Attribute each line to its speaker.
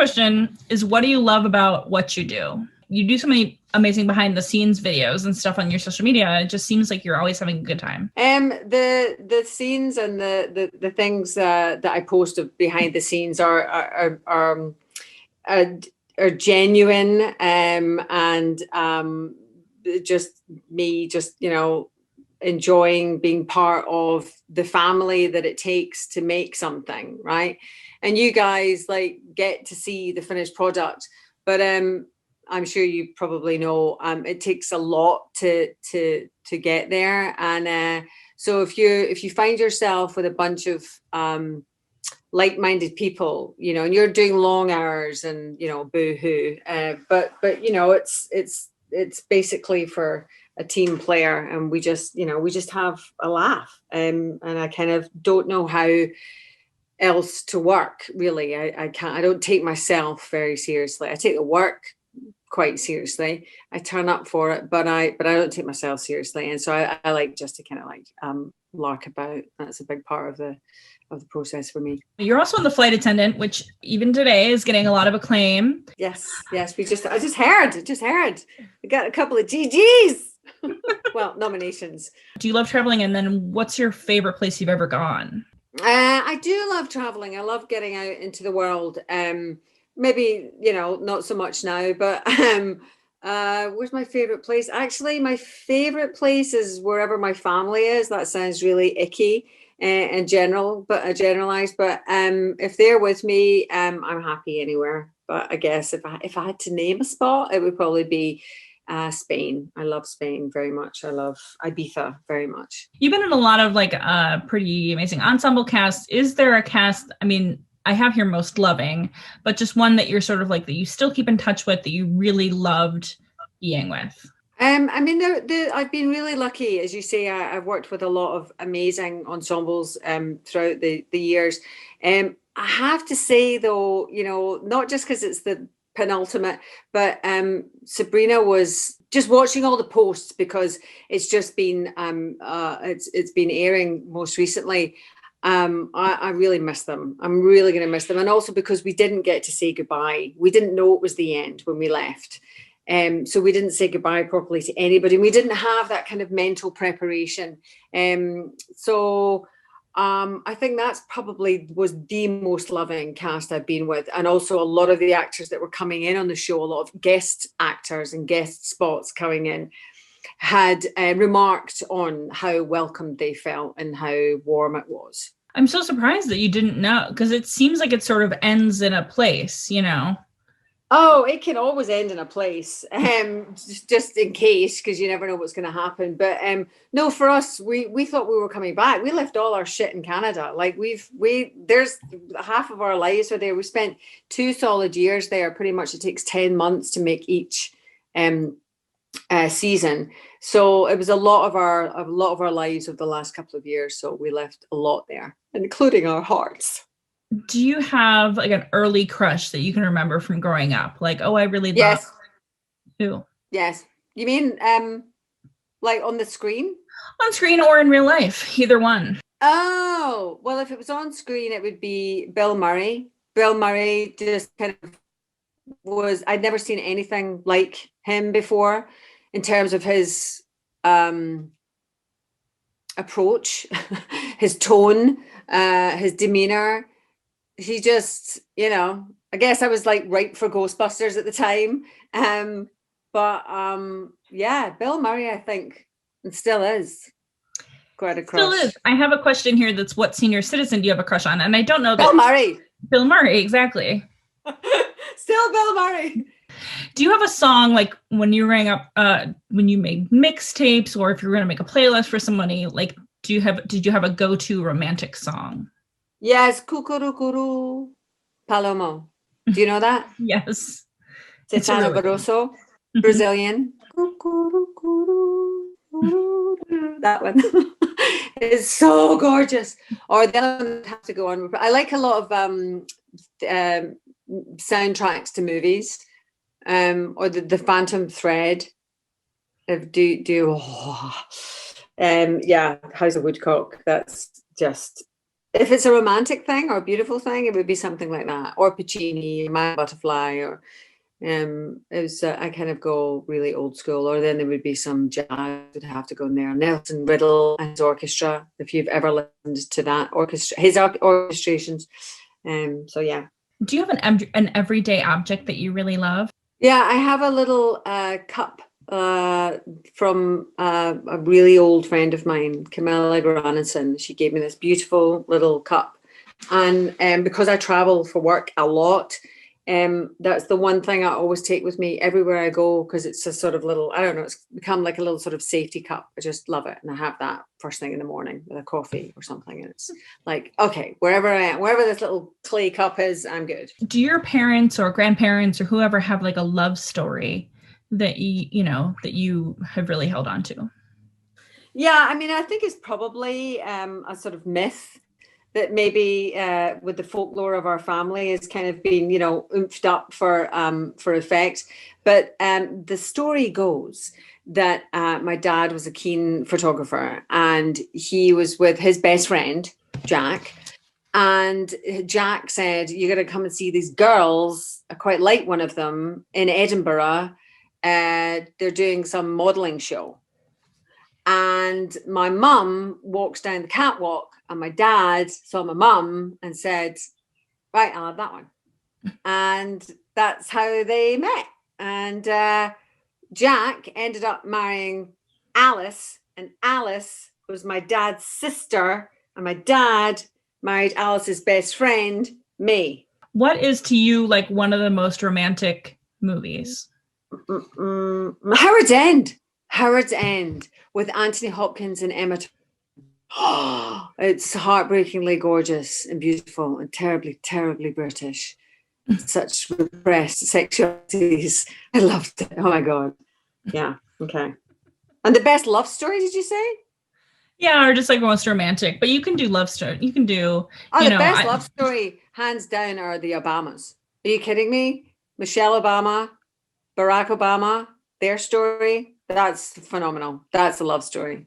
Speaker 1: question is, what do you love about what you do? You do so many amazing behind the scenes videos and stuff on your social media. It just seems like you're always having a good time.
Speaker 2: The scenes and the things that I post of behind the scenes are genuine, and just me, just, you know, enjoying being part of the family that it takes to make something, right? And you guys like get to see the finished product, but I'm sure you probably know it takes a lot to get there. And so if you find yourself with a bunch of like-minded people, you know, and you're doing long hours, and, you know, boo-hoo, but you know, it's basically for a team player, and we just have a laugh, and I kind of don't know how else to work, really. I don't take myself very seriously. I take the work quite seriously. I turn up for it, but I don't take myself seriously, and so I like just to kind of like lark about. That's a big part of the process for me.
Speaker 1: You're also on The Flight Attendant, which even today is getting a lot of acclaim.
Speaker 2: Yes. I just heard. We got a couple of GGs. Well, nominations.
Speaker 1: Do you love traveling? And then what's your favorite place you've ever gone?
Speaker 2: I do love traveling. I love getting out into the world. Maybe, you know, not so much now, but where's my favorite place? Actually, my favorite place is wherever my family is. That sounds really icky in general, but generalized. But if they're with me, I'm happy anywhere. But I guess if I had to name a spot, it would probably be Spain. I love Spain very much. I love Ibiza very much.
Speaker 1: You've been in a lot of like pretty amazing ensemble casts. Is there a cast? I mean, I have here Most Loving, but just one that you're sort of like that you still keep in touch with, that you really loved being with?
Speaker 2: I mean, I've been really lucky, as you say. I've worked with a lot of amazing ensembles throughout the years. I have to say, though, you know, not just because it's the penultimate, but Sabrina was just watching all the posts, because it's just been it's been airing most recently. I really miss them. I'm really going to miss them, and also because we didn't get to say goodbye. We didn't know it was the end when we left. So we didn't say goodbye properly to anybody. We didn't have that kind of mental preparation. So I think that's probably was the most loving cast I've been with. And also a lot of the actors that were coming in on the show, a lot of guest actors and guest spots coming in, had remarked on how welcomed they felt and how warm it was.
Speaker 1: I'm so surprised that you didn't know, because it seems like it sort of ends in a place, you know?
Speaker 2: Oh, it can always end in a place, just in case, because you never know what's going to happen. But no, for us, we thought we were coming back. We left all our shit in Canada. Like there's half of our lives are there. We spent 2 solid years there. Pretty much, it takes 10 months to make each season. So it was a lot of our lives of the last couple of years. So we left a lot there, including our hearts.
Speaker 1: Do you have like an early crush that you can remember from growing up? Like, oh, I really love.
Speaker 2: Yes.
Speaker 1: Who?
Speaker 2: Yes. You mean like on the screen?
Speaker 1: On screen or in real life, either one.
Speaker 2: Oh, well, if it was on screen, it would be Bill Murray. Bill Murray just kind of was, I'd never seen anything like him before in terms of his approach, his tone, his demeanor. He just, you know, I guess I was like right for Ghostbusters at the time. Yeah, Bill Murray, I think, and still is quite a crush.
Speaker 1: Still is. I have a question here that's, what senior citizen do you have a crush on? And I don't know that.
Speaker 2: Bill Murray.
Speaker 1: Bill Murray, exactly.
Speaker 2: Still Bill Murray.
Speaker 1: Do you have a song, like when you rang up, when you made mixtapes, or if you're going to make a playlist for somebody, like, did you have a go-to romantic song?
Speaker 2: Yes, Cucurú Palomo. Do you know that?
Speaker 1: Yes.
Speaker 2: Titana Barroso, Brazilian. That one is so gorgeous. Or the other one has to go on. I like a lot of soundtracks to movies, or the Phantom Thread. Yeah, House of Woodcock. That's just if it's a romantic thing or a beautiful thing, it would be something like that, or Puccini, My Butterfly, or it was I kind of go really old school, or then there would be some jazz would have to go in there. Nelson Riddle and his orchestra, if you've ever listened to that orchestra, his orchestrations. So yeah.
Speaker 1: Do you have an everyday object that you really love?
Speaker 2: Yeah, I have a little cup from a really old friend of mine, Camilla Granison. She gave me this beautiful little cup. And because I travel for work a lot, that's the one thing I always take with me everywhere I go, because it's a sort of little, I don't know, it's become like a little sort of safety cup. I just love it. And I have that first thing in the morning with a coffee or something. And it's like, okay, wherever I am, wherever this little clay cup is, I'm good.
Speaker 1: Do your parents or grandparents or whoever have like a love story that that you have really held on to?
Speaker 2: Yeah, I mean, I think it's probably a sort of myth that maybe with the folklore of our family is kind of been, oomphed up for effect. But the story goes that my dad was a keen photographer, and he was with his best friend, Jack. And Jack said, "You're going to come and see these girls. I quite like one of them in Edinburgh. They're doing some modeling show." And my mum walks down the catwalk, and my dad saw my mum and said, "Right, I'll have that one." And that's how they met. And Jack ended up marrying Alice, and Alice was my dad's sister, and my dad married Alice's best friend, me.
Speaker 1: What is to you like one of the most romantic movies?
Speaker 2: Howard's End. Howard's End with Anthony Hopkins and Emma. Oh, it's heartbreakingly gorgeous and beautiful and terribly, terribly British. Such repressed sexualities. I loved it. Oh my God. Yeah. Okay. And the best love story, did you say?
Speaker 1: Yeah, or just like most romantic, but you can do love story. You can do,
Speaker 2: the best love story, hands down, are the Obamas. Are you kidding me? Michelle Obama, Barack Obama, their story, that's phenomenal. That's a love story.